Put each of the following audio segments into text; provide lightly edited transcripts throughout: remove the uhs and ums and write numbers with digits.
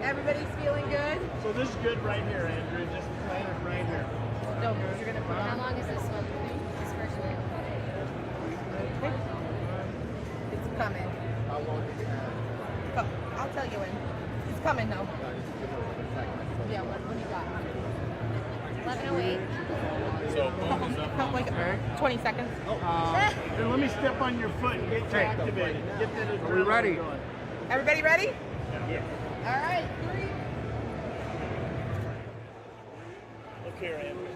Everybody's feeling good? So this is good right here, Andrew. Just plant it right here. No, you're going to put How long is this one? This first one? It's coming. How long do you have? I'll tell you when. It's coming though. Yeah, what do you got? 11:08. So boom is up. Like 20 seconds. Then let me step on your foot and get you activated. Get that adrenaline. Are we ready? Going. Everybody ready? Yeah. All right, 3. Look here, Andrew.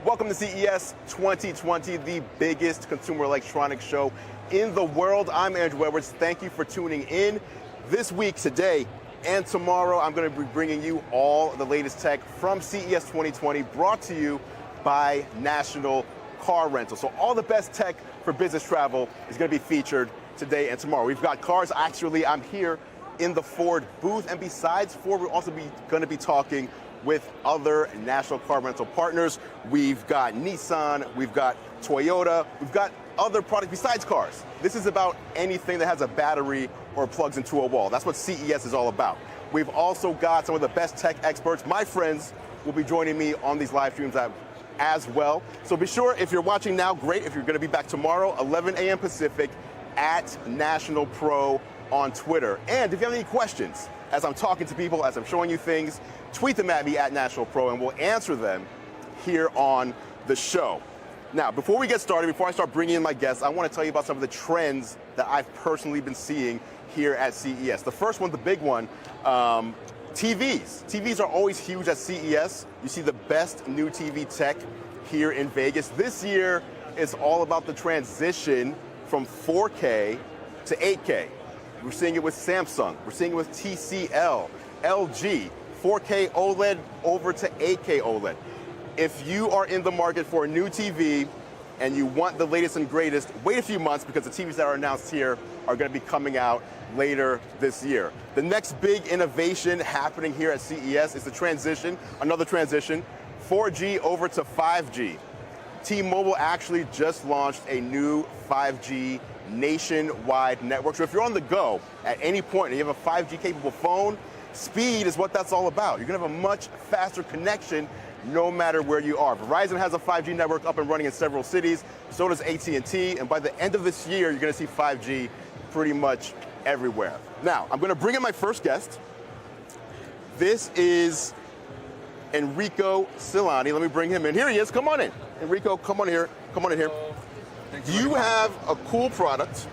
Welcome to CES 2020, the biggest consumer electronics show in the world. I'm Andru Edwards. Thank you for tuning in. This week, today, and tomorrow, I'm going to be bringing you all the latest tech from CES 2020, brought to you by National Car Rental. So all the best tech for business travel is going to be featured today and tomorrow. We've got cars. Actually, I'm here in the Ford booth, and besides Ford, we're also going to be talking with other National Car Rental partners. We've got Nissan, we've got Toyota, we've got other products besides cars. This is about anything that has a battery or plugs into a wall. That's what CES is all about. We've also got some of the best tech experts. My friends will be joining me on these live streams as well. So be sure, if you're watching now, great. If you're going to be back tomorrow, 11 a.m. Pacific, at National Pro on Twitter. And if you have any questions, as I'm talking to people, as I'm showing you things, tweet them at me at National Pro, and we'll answer them here on the show. Now, before we get started, before I start bringing in my guests, I want to tell you about some of the trends that I've personally been seeing here at CES. The first one, the big one, TVs. TVs are always huge at CES. You see the best new TV tech here in Vegas. This year is all about the transition from 4K to 8K. We're seeing it with Samsung. We're seeing it with TCL, LG, 4K OLED over to 8K OLED. If you are in the market for a new TV and you want the latest and greatest, wait a few months because the TVs that are announced here are going to be coming out later this year. The next big innovation happening here at CES is the transition, another transition, 4G over to 5G. T-Mobile actually just launched a new 5G nationwide network. So if you're on the go at any point and you have a 5G capable phone, speed is what that's all about. You're going to have a much faster connection no matter where you are. Verizon has a 5G network up and running in several cities, so does AT&T, and by the end of this year, you're going to see 5G pretty much everywhere. Now, I'm going to bring in my first guest. This is Enrico Silani. Let me bring him in. Here he is. Come on in. Enrico, come on here. Come on in here. You have a cool product.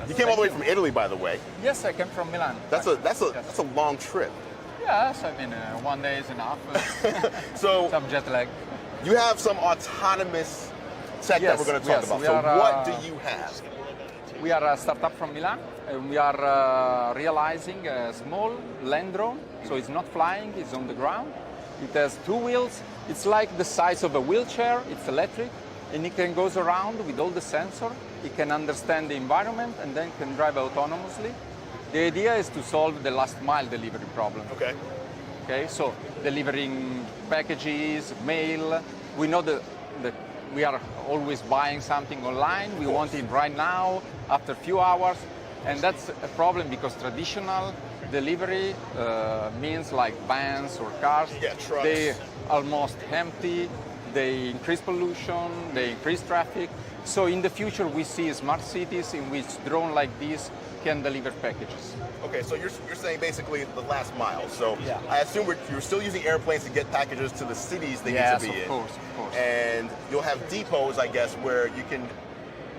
You came all the way from Italy, by the way. Yes, I came from Milan. That's a long trip. Yes, I mean, 1 day is enough. So some jet lag. You have some autonomous tech that we're going to talk about. So what do you have? We are a startup from Milan, and we are realizing a small land drone. So it's not flying, it's on the ground. It has 2 wheels. It's like the size of a wheelchair. It's electric, and it can go around with all the sensor. It can understand the environment and then can drive autonomously. The idea is to solve the last mile delivery problem. Okay, so delivering packages, mail. We know that we are always buying something online. We want it right now, after a few hours. And that's a problem because traditional delivery means like vans or cars. Trucks. They almost empty. They increase pollution. They increase traffic. So in the future, we see smart cities in which drone like this can deliver packages. Okay, so you're saying basically the last mile. So I assume you're still using airplanes to get packages to the cities they need to be in. Yes, of course. And you'll have depots, I guess, where you can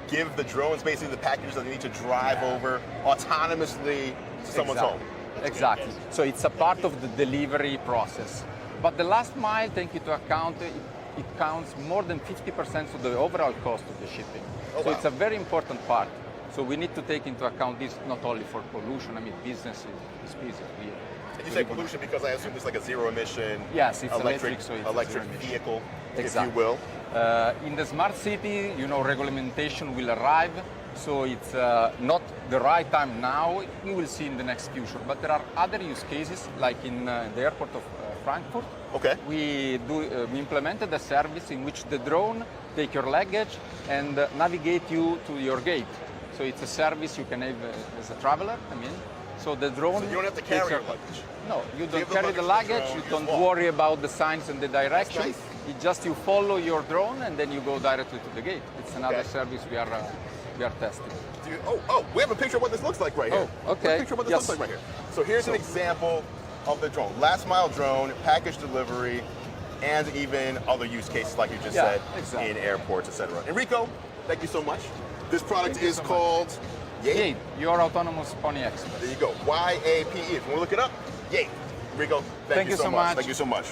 give the drones basically the packages that they need to drive over autonomously to someone's home. Exactly. So it's a part of the delivery process. But the last mile, take into account, it counts more than 50% of the overall cost of the shipping. So it's a very important part. So we need to take into account this not only for pollution. I mean, business is busy. You say pollution because I assume it's like a zero emission, yes, it's electric, so it's electric vehicle, exactly. if you will. In the smart city, regulation will arrive. So it's not the right time now. We will see in the next future. But there are other use cases, like in the airport of Frankfurt. Okay. We implemented a service in which the drone take your luggage and navigate you to your gate. So it's a service you can have as a traveler, So the drone. So you don't have to takes carry your your- luggage. No, you So don't you have the carry the luggage luggage. on You the don't drone, you just walk. worry about the signs and the directions. nice. It just you follow your drone and then you go directly to the gate. It's another Okay. service we are testing. We have a picture of what this looks like right here. Oh, okay. We have a picture of what this Yes. looks like right here. So here's an example of the drone. Last mile drone, package delivery, and even other use cases like you just Yeah, said exactly. in airports, etc. Enrico, thank you so much. This product Thank you is so much. called Yate. Gate, your autonomous pony express. There you go. YAPE. If you want to look it up, Yate. Enrico, thank you so much. Thank you so much.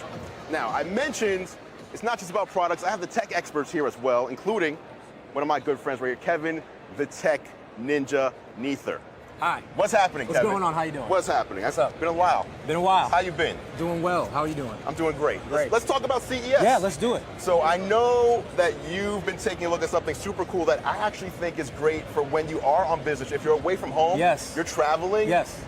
Now, I mentioned it's not just about products. I have the tech experts here as well, including one of my good friends right here, Kevin, the Tech Ninja Neither. Hi. What's happening, What's Kevin? going on? How you doing? What's happening? What's up? Been a while. Been a while. How you been? Doing well. How are you doing? I'm doing great. Great. Let's talk about CES. Yeah, let's do it. So I know that you've been taking a look at something super cool that I actually think is great for when you are on business. If you're away from home, Yes. you're traveling. Yes.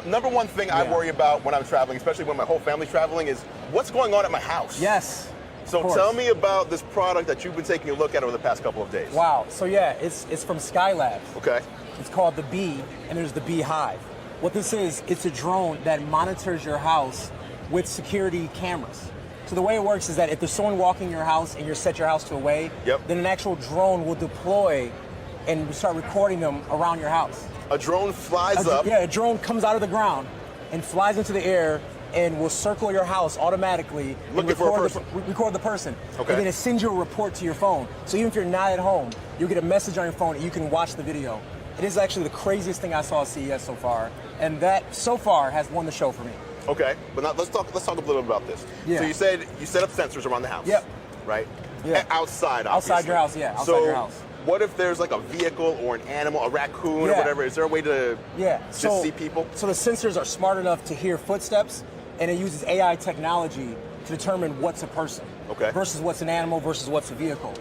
Number one thing I Yeah. worry about when I'm traveling, especially when my whole family's traveling, is what's going on at my house. Yes. So of course. tell me about this product that you've been taking a look at over the past couple of days. Wow. So yeah, it's from Skylab. Okay. It's called the Bee, and there's the Beehive. What this is, it's a drone that monitors your house with security cameras. So the way it works is that if there's someone walking your house and you set your house to away, Yep. then an actual drone will deploy and start recording them around your house. A drone flies up. Yeah, a drone comes out of the ground and flies into the air and will circle your house automatically and Looking for a person. record the person. Okay. And then it sends you a report to your phone. So even if you're not at home, you'll get a message on your phone and you can watch the video. It is actually the craziest thing I saw at CES so far, and that so far has won the show for me. Okay, but now let's talk a little bit about this. Yeah. So you said you set up sensors around the house. Yep. Right? Yeah. Outside, Outside obviously. your house, yeah, outside so your house. What if there's like a vehicle or an animal, a raccoon or Yeah. whatever? Is there a way to Yeah. just see people? So the sensors are smart enough to hear footsteps, and it uses AI technology to determine what's a person Okay. versus what's an animal versus what's a vehicle.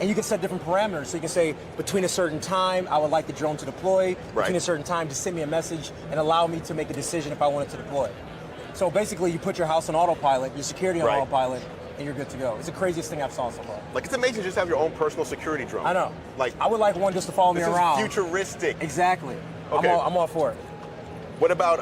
And you can set different parameters. So you can say between a certain time, I would like the drone to deploy. Right. Between a certain time, to send me a message and allow me to make a decision if I wanted to deploy. So basically, you put your house on autopilot, your security on Right. autopilot, and you're good to go. It's the craziest thing I've saw so far. Like, it's amazing to just have your own personal security drone. I know. Like, I would like one just to follow me this around. is futuristic. Exactly. Okay. I'm all for it. What about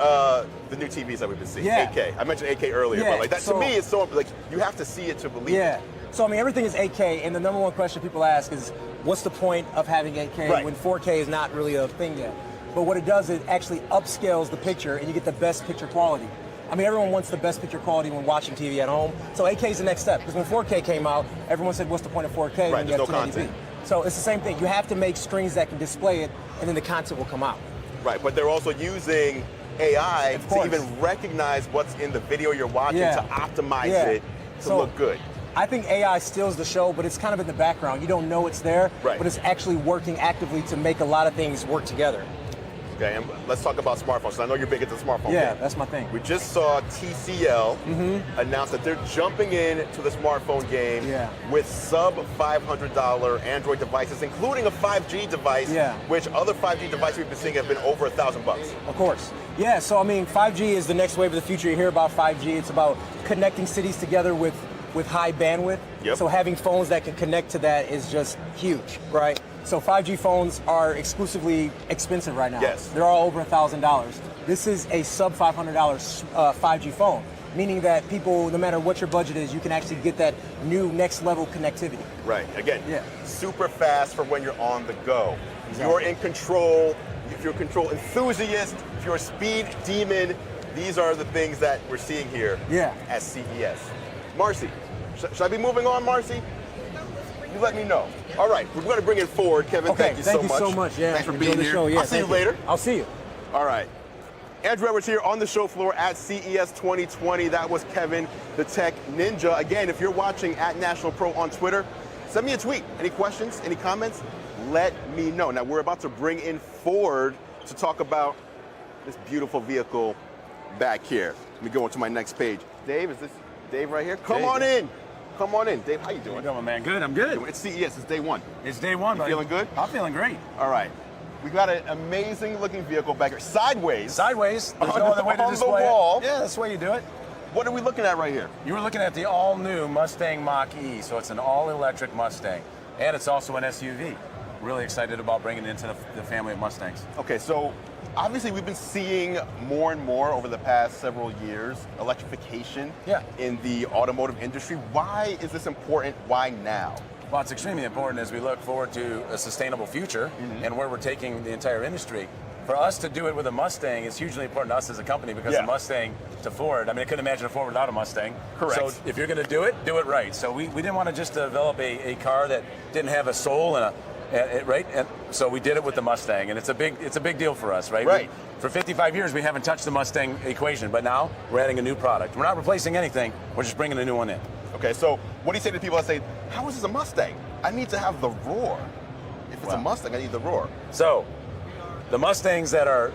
the new TVs that we've been seeing? Yeah. 8K. I mentioned 8K earlier, Yeah, but like that so- to me is so like you have to see it to believe Yeah. it. So I mean, everything is 8K, and the number one question people ask is, what's the point of having 8K Right. when 4K is not really a thing yet? But what it does is it actually upscales the picture, and you get the best picture quality. I mean, everyone wants the best picture quality when watching TV at home. So 8K is the next step, because when 4K came out, everyone said, what's the point of 4K Right, when you there's have no 1080p? content. So it's the same thing. You have to make screens that can display it, and then the content will come out. Right, but they're also using AI Of to course. even recognize what's in the video you're watching Yeah. to optimize Yeah. it to So- look good. I think AI steals the show, but it's kind of in the background. You don't know it's there, Right. but it's actually working actively to make a lot of things work together. Okay, and let's talk about smartphones. I know you're big into the smartphone Yeah, game. that's my thing. We just saw TCL announce that they're jumping into the smartphone game Yeah. with sub $500 Android devices, including a 5G device, Yeah. which other 5G devices we've been seeing have been over $1,000. Of course. Yeah, so I mean, 5G is the next wave of the future. You hear about 5G. It's about connecting cities together with high bandwidth. Yep. So having phones that can connect to that is just huge, right? So 5G phones are exclusively expensive right now. Yes. They're all over $1,000. This is a sub $500 5G phone, meaning that people, no matter what your budget is, you can actually get that new next level connectivity. Right, again, Yeah. super fast for when you're on the go. Exactly. You're in control, if you're a control enthusiast, if you're a speed demon, these are the things that we're seeing here Yeah. at CES. Marcy, should I be moving on, Marcy? You let me know. All right, we're going to bring it forward. Kevin, Okay, thank you so much. Yeah, Thanks for enjoy being the here. show. Yeah, I'll see you thank later. I'll see you. All right. Andrew Edwards here on the show floor at CES 2020. That was Kevin, the Tech Ninja. Again, if you're watching at National Pro on Twitter, send me a tweet. Any questions, any comments? Let me know. Now, we're about to bring in Ford to talk about this beautiful vehicle back here. Let me go on to my next page. Dave, is this Dave right here? Come Dave. on in. Come on in. Dave, how you doing? How you doing, man? Good, I'm good. It's CES, it's day one. It's day one, You buddy. feeling good? I'm feeling great. All right. We got an amazing looking vehicle back here. Sideways. Sideways, there's On no other way to the display wall. it. Yeah, that's the way you do it. What are we looking at right here? You were looking at the all-new Mustang Mach-E, so it's an all-electric Mustang. And it's also an SUV. Really excited about bringing it into the family of Mustangs. Okay, so obviously we've been seeing more and more over the past several years electrification in the automotive industry. Why is this important? Why now? Well, it's extremely important as we look forward to a sustainable future and where we're taking the entire industry. For us to do it with a Mustang is hugely important to us as a company because a Mustang to Ford, I mean, I couldn't imagine a Ford without a Mustang. Correct. So if you're going to do it right. So we didn't want to just develop a car that didn't have a soul and right? And so we did it with the Mustang, and it's a big deal for us, right? Right. For 55 years, we haven't touched the Mustang equation, but now we're adding a new product. We're not replacing anything. We're just bringing a new one in. Okay, so what do you say to people that say, how is this a Mustang? I need to have the roar. If it's a Mustang, I need the roar. So the Mustangs that are,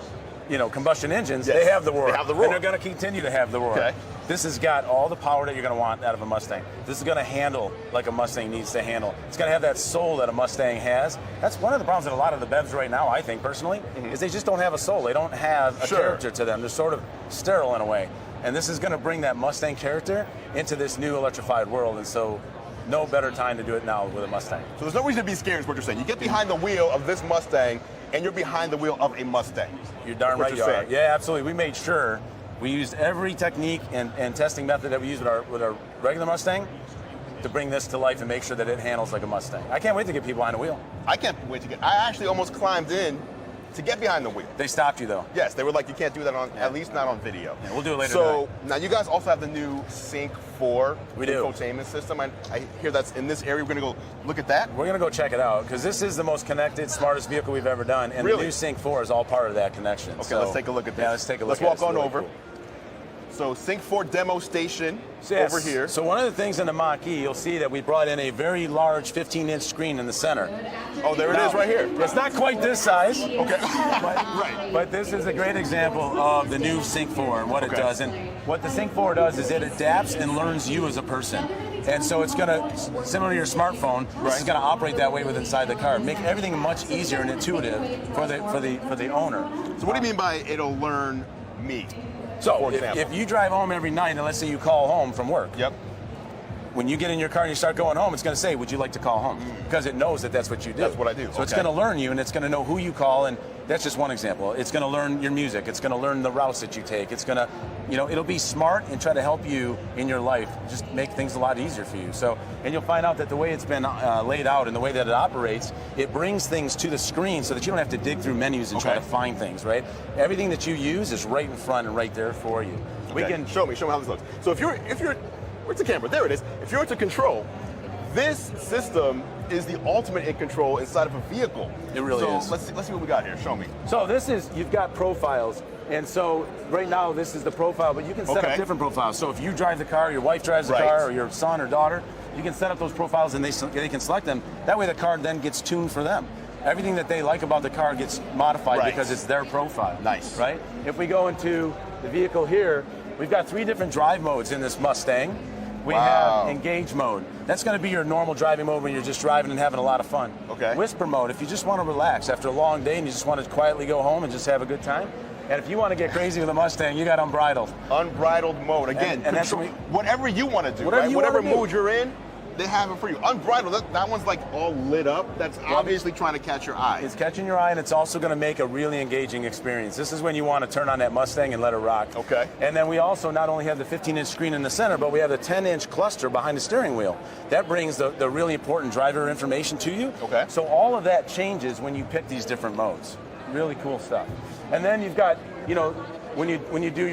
combustion engines, they have the roar. They have the roar. And they're going to continue to have the roar. Okay. This has got all the power that you're going to want out of a Mustang. This is going to handle like a Mustang needs to handle. It's going to have that soul that a Mustang has. That's one of the problems that a lot of the BEVs right now, I think personally, is they just don't have a soul. They don't have a character to them. They're sort of sterile in a way. And this is going to bring that Mustang character into this new electrified world. And so no better time to do it now with a Mustang. So there's no reason to be scared is what you're saying. You get behind the wheel of this Mustang and you're behind the wheel of a Mustang. You're darn right you are. Yeah, absolutely. We made sure we used every technique and testing method that we use with our regular Mustang to bring this to life and make sure that it handles like a Mustang. I can't wait to get people behind the wheel. I can't wait to get. I actually almost climbed in to get behind the wheel. They stopped you though. Yes, they were like, you can't do that on, at least not on video. Yeah, we'll do it later. So now you guys also have the new Sync 4 do. infotainment system. I hear that's in this area. We're going to go look at that. We're going to go check it out because this is the most connected, smartest vehicle we've ever done, and the new Sync 4 is all part of that connection. Okay, so, let's take a look at this. Yeah, let's take a look. Let's walk on over. Cool. So Sync 4 demo station over here. So one of the things in the Mach-E, you'll see that we brought in a very large 15-inch screen in the center. Oh, there it is right here. It's not quite this size. Okay. But this is a great example of the new Sync 4 and what it does. And what the Sync 4 does is it adapts and learns you as a person. And so it's going to, similar to your smartphone, this is going to operate that way with inside the car. Make everything much easier and intuitive for the owner. So what do you mean by it'll learn me? So if you drive home every night and let's say you call home from work. Yep. When you get in your car and you start going home, it's going to say, would you like to call home? Because it knows that that's what you do. That's what I do. So it's going to learn you and it's going to know who you call, and that's just one example. It's going to learn your music. It's going to learn the routes that you take. It's going to, it'll be smart and try to help you in your life, just make things a lot easier for you. So, and you'll find out that the way it's been laid out and the way that it operates, it brings things to the screen so that you don't have to dig through menus and try to find things, right? Everything that you use is right in front and right there for you. We can show me how this looks. So if you're where's the camera? There it is. If you're into control, this system is the ultimate in control inside of a vehicle. It really is. So let's see what we got here. Show me. So you've got profiles. And so right now this is the profile, but you can set up different profiles. So if you drive the car, your wife drives the car, or your son or daughter, you can set up those profiles and they can select them. That way the car then gets tuned for them. Everything that they like about the car gets modified because it's their profile. Nice. Right? If we go into the vehicle here, we've got 3 different drive modes in this Mustang. We have engage mode. That's going to be your normal driving mode when you're just driving and having a lot of fun. Okay. Whisper mode, if you just want to relax after a long day and you just want to quietly go home and just have a good time. And if you want to get crazy with a Mustang, you got unbridled. Unbridled mode. Again, and control, whatever you want to do, whatever mood you're in, they have it for you. Unbridled, that one's like all lit up. That's obviously trying to catch your eye. It's catching your eye, and it's also going to make a really engaging experience. This is when you want to turn on that Mustang and let it rock. Okay. And then we also not only have the 15-inch screen in the center, but we have the 10-inch cluster behind the steering wheel. That brings the really important driver information to you. Okay. So all of that changes when you pick these different modes. Really cool stuff. And then you've got, when you do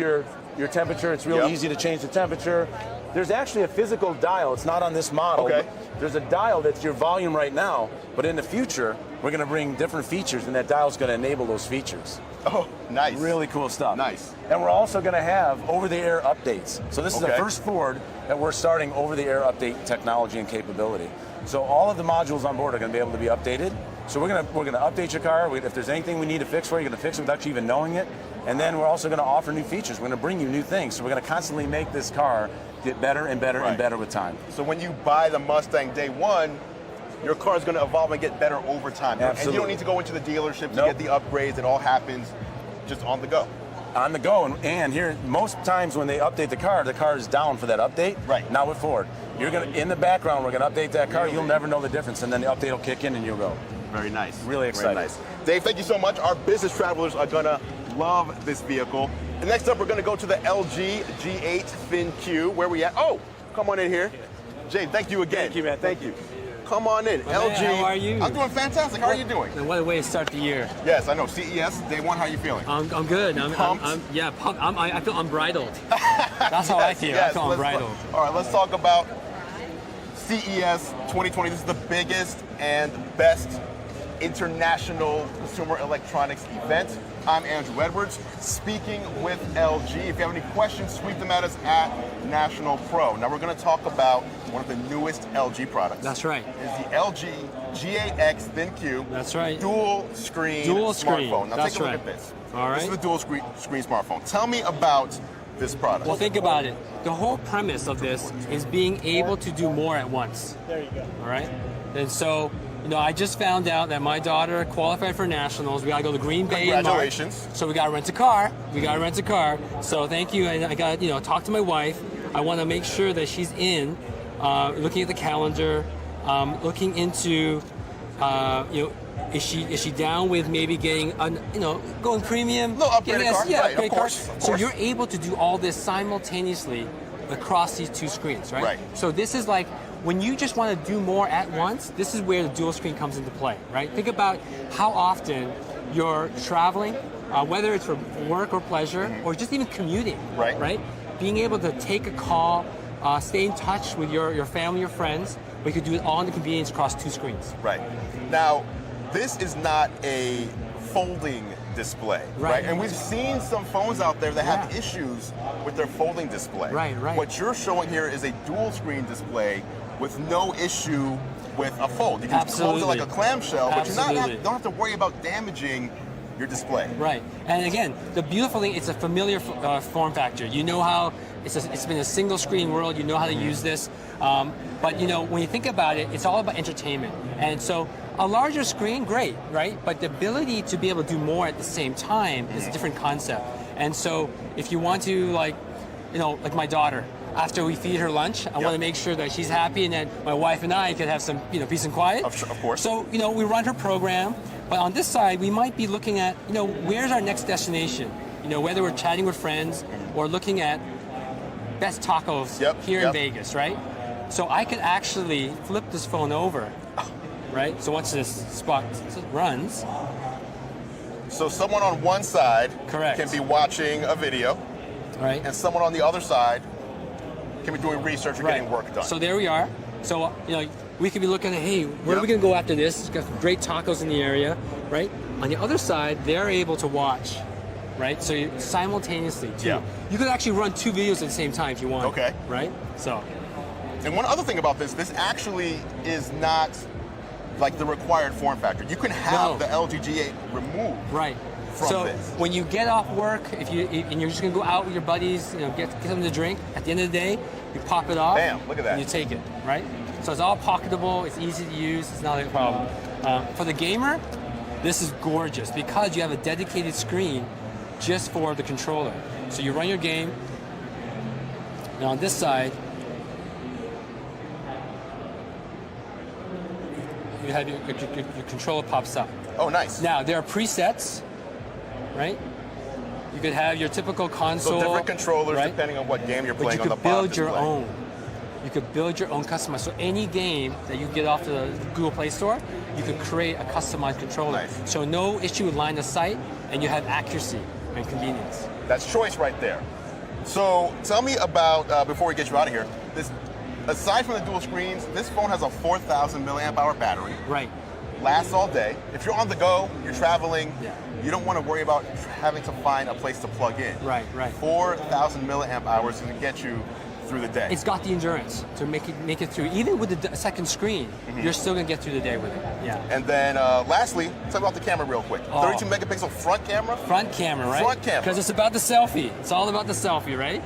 your temperature, it's really easy to change the temperature. There's actually a physical dial. It's not on this model. Okay. There's a dial that's your volume right now, but in the future, we're going to bring different features, and that dial's going to enable those features. Oh, nice. Really cool stuff. Nice. And we're also going to have over-the-air updates. So this is the first Ford that we're starting over-the-air update technology and capability. So all of the modules on board are going to be able to be updated. So we're going to update your car. If there's anything we need to fix for you, you're going to fix it without you even knowing it. And then we're also going to offer new features. We're going to bring you new things. So we're going to constantly make this car get better and better and better with time. So when you buy the Mustang day one, your car is going to evolve and get better over time. Absolutely. And you don't need to go into the dealership to get the upgrades. It all happens just on the go. On the go, and here, most times when they update the car is down for that update. Right. Now with Ford, in the background, we're going to update that car. You'll never know the difference, and then the update will kick in and you'll go. Very nice. Really excited. Very nice. Dave, thank you so much. Our business travelers are gonna love this vehicle. And next up, we're gonna go to the LG G8 ThinQ. Where we at? Oh, come on in here. Jay, thank you again. Thank you, man. Thank you. Come on in. My LG. man, how are you? I'm doing fantastic. How are you doing? And what a way to start the year. Yes, I know. CES, day one, how are you feeling? I'm good. Pumped? Pumped. I feel unbridled. That's how I feel. Yes, I feel unbridled. All right, let's talk about CES 2020. This is the biggest and best international consumer electronics event. I'm Andru Edwards, speaking with LG. If you have any questions, tweet them at us at National Pro. Now we're going to talk about one of the newest LG products. That's right. It's the LG G8X ThinQ. That's right. Dual screen smartphone. Now take a look at this. All right. This is the dual screen smartphone. Tell me about this product. Well, think about it. The whole premise of this is being able to do more at once. There you go. All right. And so, I just found out that my daughter qualified for nationals. We got to go to Green Bay. Congratulations. So we got to rent a car. So thank you. And I got talk to my wife. I want to make sure that she's in, looking at the calendar, looking into, is she down with maybe getting going premium? No, upgraded car. Yeah, Right, upgraded of car. course. So you're able to do all this simultaneously across these two screens, right? Right. So this is like, when you just want to do more at once, this is where the dual screen comes into play, right? Think about how often you're traveling, whether it's for work or pleasure, or just even commuting, right? Being able to take a call, stay in touch with your family or friends, but you could do it all in the convenience across two screens. Right. Now, this is not a folding display, right? And we've seen some phones out there that have issues with their folding display. Right. What you're showing here is a dual screen display with no issue with a fold. You can close it like a clamshell, but you don't have to worry about damaging your display. Right. And again, the beautiful thing, it's a familiar form factor. You know how it's been a single screen world. You know how to use this. But when you think about it, it's all about entertainment. And so a larger screen, great, right? But the ability to be able to do more at the same time is a different concept. And so if you want to, like my daughter, after we feed her lunch, I want to make sure that she's happy and that my wife and I can have some peace and quiet. Of course. So, we run her program, but on this side, we might be looking at, where's our next destination? Whether we're chatting with friends or looking at best tacos here in Vegas, right? So I could actually flip this phone over, right? So once this spot runs. So someone on one side can be watching a video, right? And someone on the other side can be doing research or getting work done. So there we are. So, we could be looking at, hey, where are we going to go after this? We've got great tacos in the area, right? On the other side, they're able to watch, right? So simultaneously, too. Yeah. You could actually run two videos at the same time if you want. Okay. Right? So. And one other thing about this actually is not like the required form factor. You can have the LG G8 removed. Right. So when you get off work, and you're just gonna go out with your buddies, get something to drink. At the end of the day, you pop it off. Bam! Look at that. And you take it, right? So it's all pocketable. It's easy to use. It's not a problem. For the gamer, this is gorgeous because you have a dedicated screen just for the controller. So you run your game. And on this side, you have your controller pops up. Oh, nice. Now there are presets. Right? You could have your typical console. So different controllers depending on what game you're playing on the bottom. But you could build your own. You could build your own customized. So any game that you get off the Google Play Store, you could create a customized controller. Nice. So no issue with line of sight, and you have accuracy and convenience. That's choice right there. So tell me about, before we get you out of here, aside from the dual screens, this phone has a 4,000 milliamp hour battery. Right. Lasts all day. If you're on the go, you're traveling, you don't want to worry about having to find a place to plug in. Right. 4,000 milliamp hours to get you through the day. It's got the endurance to make it through. Even with the second screen, you're still gonna get through the day with it. Yeah. And then lastly, talk about the camera real quick. 32 megapixel front camera. Front camera, right? Front camera. Because it's about the selfie. It's all about the selfie, right?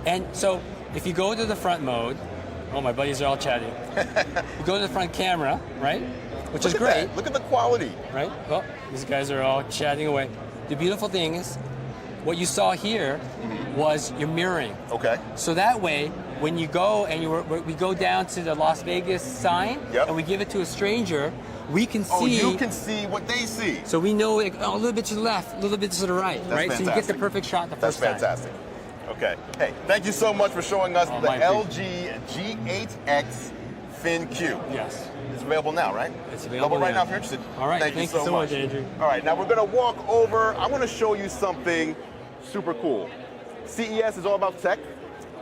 And so if you go to the front mode, my buddies are all chatting. You go to the front camera, right? Which is great. Look at the quality. Right? Well, these guys are all chatting away. The beautiful thing is, what you saw here was your mirroring. Okay. So that way, when you go and we go down to the Las Vegas sign and we give it to a stranger, we can see. Oh, you can see what they see. So we know like, a little bit to the left, a little bit to the right, That's right? fantastic. So you get the perfect shot the That's first time. fantastic. Okay. Hey, thank you so much for showing us the my LG G8X FinQ. Yes. It's available now, right? It's available right now. now if you're interested. All right, Thank you so much, Andrew. All right, now we're going to walk over. I want to show you something super cool. CES is all about tech,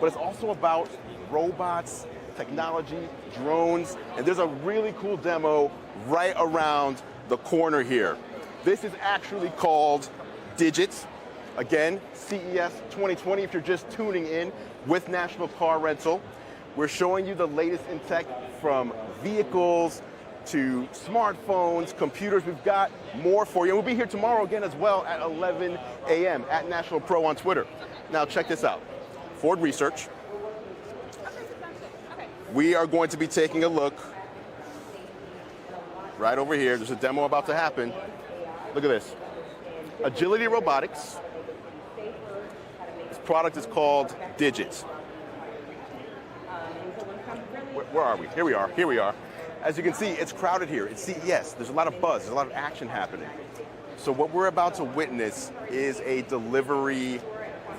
but it's also about robots, technology, drones, and there's a really cool demo right around the corner here. This is actually called Digit. Again, CES 2020, if you're just tuning in with National Car Rental. We're showing you the latest in tech from vehicles to smartphones, computers. We've got more for you. We'll be here tomorrow again as well at 11 a.m. at National Pro on Twitter. Now check this out. Ford Research. We are going to be taking a look right over here. There's a demo about to happen. Look at this. Agility Robotics. This product is called Digit. Where are we? Here we are. Here we are. As you can see, it's crowded here. It's CES. There's a lot of buzz. There's a lot of action happening. So what we're about to witness is a delivery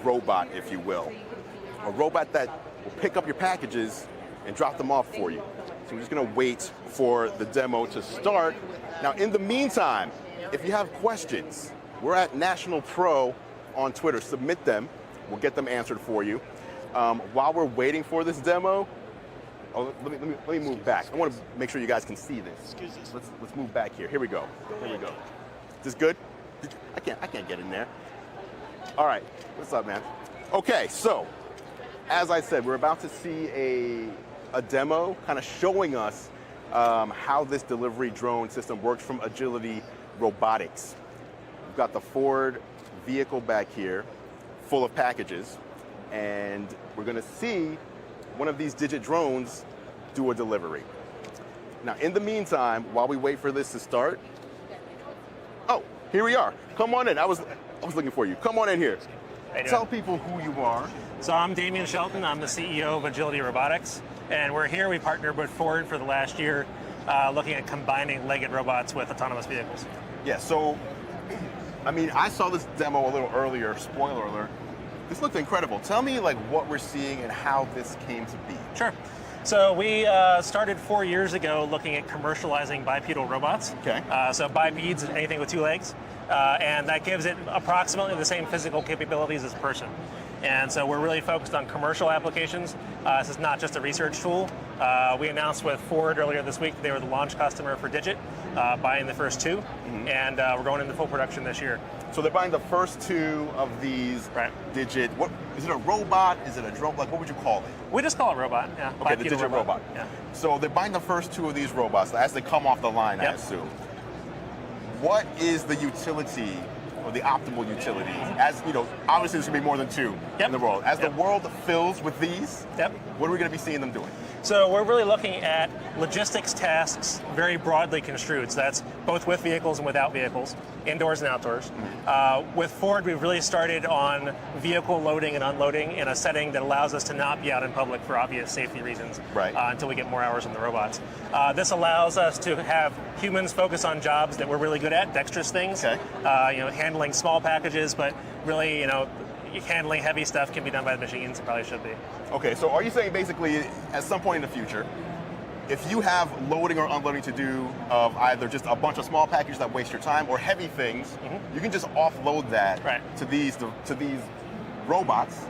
robot, if you will. A robot that will pick up your packages and drop them off for you. So we're just going to wait for the demo to start. Now, in the meantime, if you have questions, we're at National Pro on Twitter. Submit them. We'll get them answered for you. While we're waiting for this demo, let me move back. I want to make sure you guys can see this. Let's move back here. Here we go. Here we go. Is this good? I can't get in there. All right. What's up, man? Okay, so as I said, we're about to see a demo kind of showing us how this delivery drone system works from Agility Robotics. We've got the Ford vehicle back here full of packages, and we're going to see one of these Digit drones do a delivery. Now, in the meantime, while we wait for this to start, oh, here we are. Come on in. I was looking for you. Come on in here. Tell people who you are. So I'm Damian Shelton. I'm the CEO of Agility Robotics, and we're here. We partnered with Ford for the last year, looking at combining legged robots with autonomous vehicles. Yeah. So, I mean, I saw this demo a little earlier. Spoiler alert. This looked incredible. Tell me like what we're seeing and how this came to be. Sure. So we started 4 years ago looking at commercializing bipedal robots. Okay. So bipeds, anything with two legs, and that gives it approximately the same physical capabilities as a person. And so we're really focused on commercial applications. This is not just a research tool. We announced with Ford earlier this week that they were the launch customer for Digit, buying the first two, and we're going into full production this year. So they're buying the first two of these Digit. What is it? A robot? Is it a drone? Like what would you call it? We just call it robot. Yeah. Okay, the Digit robot. Yeah. So they're buying the first two of these robots as they come off the line, I assume. What is the utility or the optimal utility? As you know, obviously there's gonna be more than two in the world. As the world fills with these, what are we gonna be seeing them doing? So we're really looking at logistics tasks very broadly construed. So that's both with vehicles and without vehicles, indoors and outdoors. With Ford, we've really started on vehicle loading and unloading in a setting that allows us to not be out in public for obvious safety reasons until we get more hours on the robots. This allows us to have humans focus on jobs that we're really good at, dexterous things, handling small packages, but really, handling heavy stuff can be done by the machines. It probably should be. Okay, so are you saying basically at some point in the future, if you have loading or unloading to do of either just a bunch of small packages that waste your time or heavy things, you can just offload that to these robots,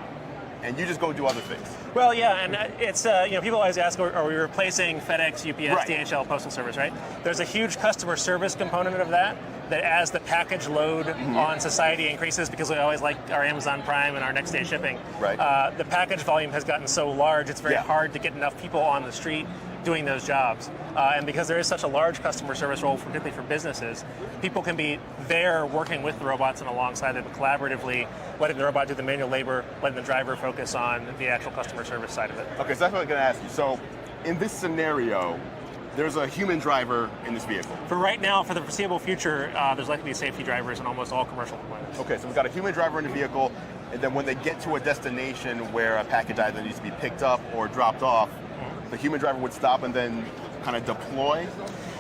and you just go do other things? Well, yeah, and it's, people always ask, are we replacing FedEx, UPS, DHL, Postal Service, right? There's a huge customer service component of that as the package load on society increases, because we always like our Amazon Prime and our next day shipping, the package volume has gotten so large, it's very hard to get enough people on the street doing those jobs. And because there is such a large customer service role, particularly for businesses, people can be there working with the robots and alongside them collaboratively, letting the robot do the manual labor, letting the driver focus on the actual customer service side of it. Okay, so that's what I was going to ask you. So in this scenario, there's a human driver in this vehicle. For right now, for the foreseeable future, there's likely to be safety drivers in almost all commercial deployments. Okay, so we've got a human driver in the vehicle, and then when they get to a destination where a package either needs to be picked up or dropped off, the human driver would stop and then kind of deploy?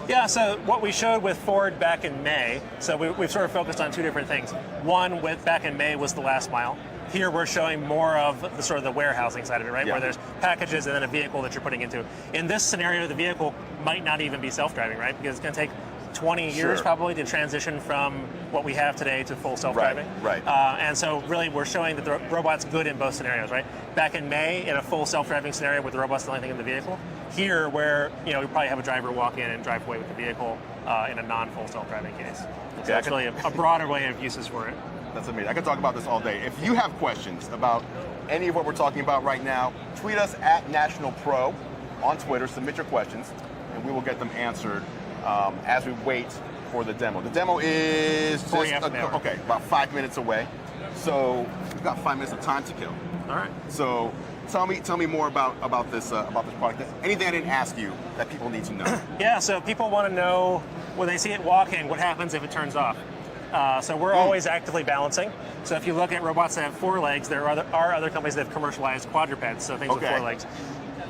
Yeah, so what we showed with Ford back in May, so we've sort of focused on two different things. One, with back in May, was the last mile. Here we're showing more of the sort of the warehousing side of it, right? Yeah. Where there's packages and then a vehicle that you're putting into. In this scenario, the vehicle might not even be self-driving, right? Because it's going to take 20 years probably to transition from what we have today to full self-driving. Right. And so really we're showing that the robot's good in both scenarios, right? Back in May, in a full self-driving scenario with the robot's the only thing in the vehicle. Here, where we probably have a driver walk in and drive away with the vehicle in a non-full self-driving case. So that's really a broader way of uses for it. That's amazing. I could talk about this all day. If you have questions about any of what we're talking about right now, tweet us at National Pro on Twitter. Submit your questions, and we will get them answered as we wait for the demo. The demo is about 5 minutes away. So we've got 5 minutes of time to kill. All right. So tell me more about this product. Anything I didn't ask you that people need to know? Yeah. So people want to know when they see it walking, what happens if it turns off. So we're always actively balancing. So if you look at robots that have 4 legs, there are other companies that have commercialized quadrupeds, so things with 4 legs.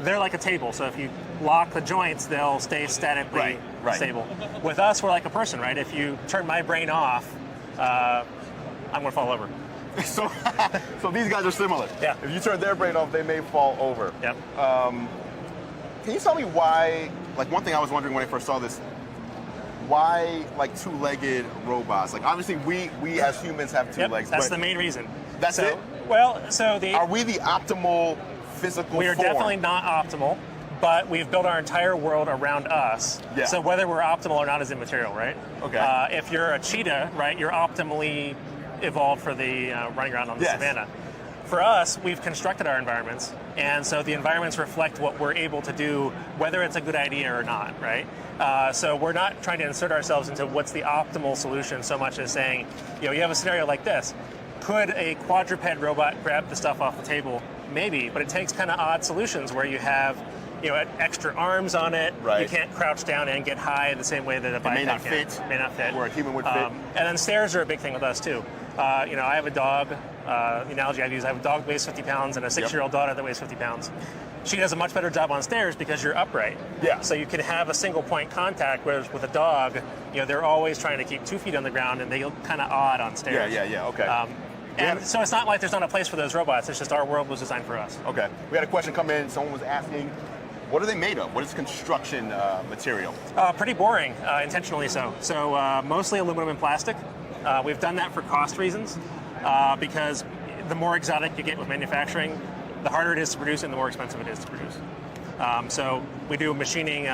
They're like a table, so if you lock the joints, they'll stay statically stable. With us, we're like a person, right? If you turn my brain off, I'm going to fall over. So these guys are similar. Yeah. If you turn their brain off, they may fall over. Yep. Can you tell me why, like one thing I was wondering when I first saw this, why like 2-legged robots? Like obviously we as humans have 2 legs. That's the main reason. That's it? Well, are we the optimal physical We are form? definitely not optimal, but we've built our entire world around us. Yeah. So whether we're optimal or not is immaterial, right? Okay. If you're a cheetah, right, you're optimally evolved for the running around on the savannah. For us, we've constructed our environments, and so the environments reflect what we're able to do, whether it's a good idea or not, right? So we're not trying to insert ourselves into what's the optimal solution so much as saying, you have a scenario like this. Could a quadruped robot grab the stuff off the table? Maybe, but it takes kind of odd solutions where you have extra arms on it. Right. You can't crouch down and get high the same way that a bike may not can. fit. May not fit. Where a human would fit. And then stairs are a big thing with us too. I have a dog. The analogy I've used, I have a dog that weighs 50 pounds and a 6-year-old daughter that weighs 50 pounds. She does a much better job on stairs because you're upright. Yeah. So you can have a single point contact, whereas with a dog, they're always trying to keep 2 feet on the ground and they look kind of odd on stairs. Yeah. Okay. And so it's not like there's not a place for those robots. It's just our world was designed for us. Okay. We had a question come in. Someone was asking, what are they made of? What is construction material? Pretty boring, intentionally so. So mostly aluminum and plastic. We've done that for cost reasons because the more exotic you get with manufacturing, the harder it is to produce and the more expensive it is to produce. So we do machining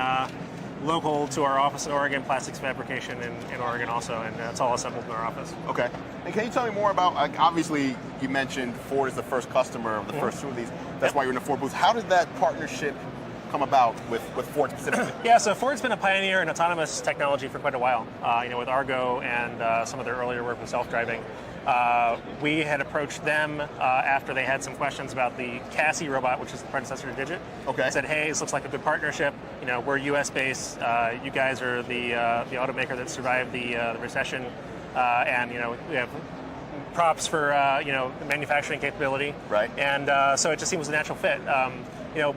local to our office in Oregon, plastics fabrication in Oregon also, and it's all assembled in our office. Okay. And can you tell me more about, obviously you mentioned Ford is the first customer of the first 2 of these. That's why you're in the Ford booth. How did that partnership come about with Ford specifically? Yeah, so Ford's been a pioneer in autonomous technology for quite a while, with Argo and some of their earlier work with self-driving. We had approached them after they had some questions about the Cassie robot, which is the predecessor to Digit. Okay. Said, hey, this looks like a good partnership. We're U.S. based. You guys are the automaker that survived the recession, and we have props for manufacturing capability. Right. And so it just seems a natural fit.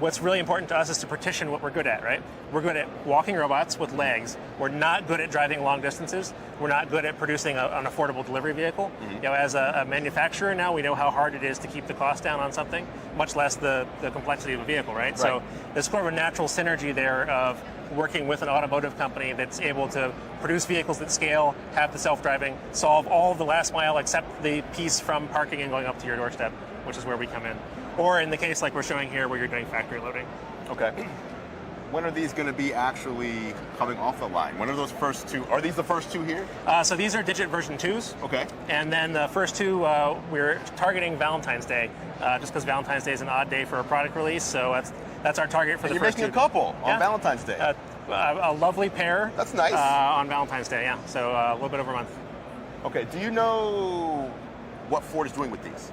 What's really important to us is to partition what we're good at, right? We're good at walking robots with legs. We're not good at driving long distances. We're not good at producing an affordable delivery vehicle. Mm-hmm. As a manufacturer now, we know how hard it is to keep the cost down on something, much less the complexity of a vehicle, right? So there's sort of a natural synergy there of working with an automotive company that's able to produce vehicles that scale, have the self-driving, solve all of the last mile except the piece from parking and going up to your doorstep, which is where we come in. Or in the case like we're showing here where you're doing factory loading. Okay. When are these going to be actually coming off the line? When are those first 2? Are these the first 2 here? So these are Digit version 2s. Okay. And then the first 2, we're targeting Valentine's Day, just because Valentine's Day is an odd day for a product release. So that's our target for the first 2. You're making a couple on Valentine's Day. A lovely pair. That's nice. On Valentine's Day, yeah. So a little bit over a month. Okay. Do you know what Ford is doing with these?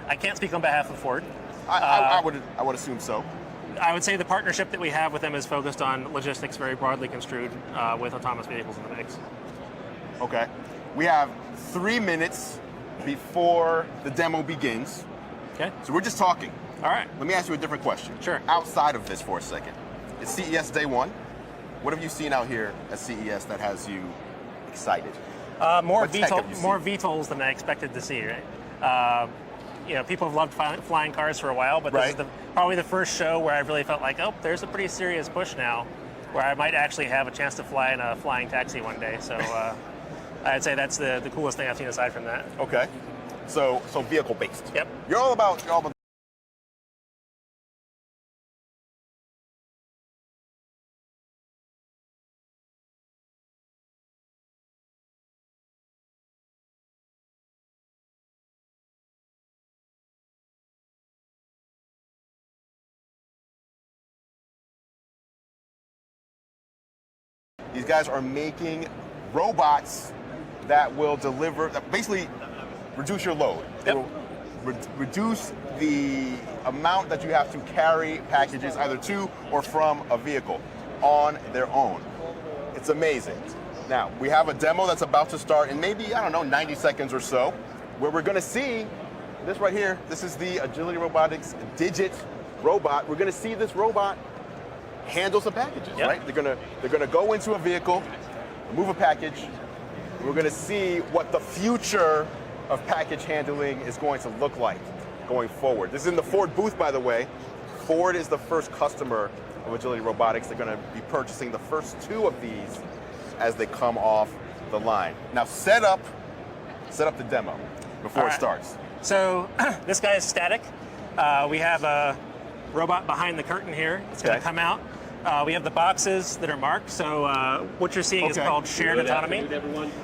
I can't speak on behalf of Ford. I would assume so. I would say the partnership that we have with them is focused on logistics, very broadly construed, with autonomous vehicles in the mix. Okay. We have 3 minutes before the demo begins. Okay. So we're just talking. All right. Let me ask you a different question. Sure. Outside of this for a second. It's CES day one. What have you seen out here at CES that has you excited? More What tech have you seen? VTOLs than I expected to see, right? People have loved flying cars for a while, but this is probably the first show where I really felt like, oh, there's a pretty serious push now, where I might actually have a chance to fly in a flying taxi one day. So I'd say that's the coolest thing I've seen aside from that. Okay. So vehicle based. Yep. You're all about these guys are making robots that will deliver, that basically reduce your load. They will reduce the amount that you have to carry packages either to or from a vehicle on their own. It's amazing. Now, we have a demo that's about to start in maybe, 90 seconds or so, where we're gonna see this right here. This is the Agility Robotics Digit robot. We're gonna see this robot handle some packages, right? They're gonna go into a vehicle, move a package. We're gonna see what the future of package handling is going to look like going forward. This is in the Ford booth, by the way. Ford is the first customer of Agility Robotics. They're gonna be purchasing the first 2 of these as they come off the line. Now set up the demo before it starts. So this guy is static. We have a robot behind the curtain here. It's going to come out. We have the boxes that are marked. So what you're seeing is called shared autonomy.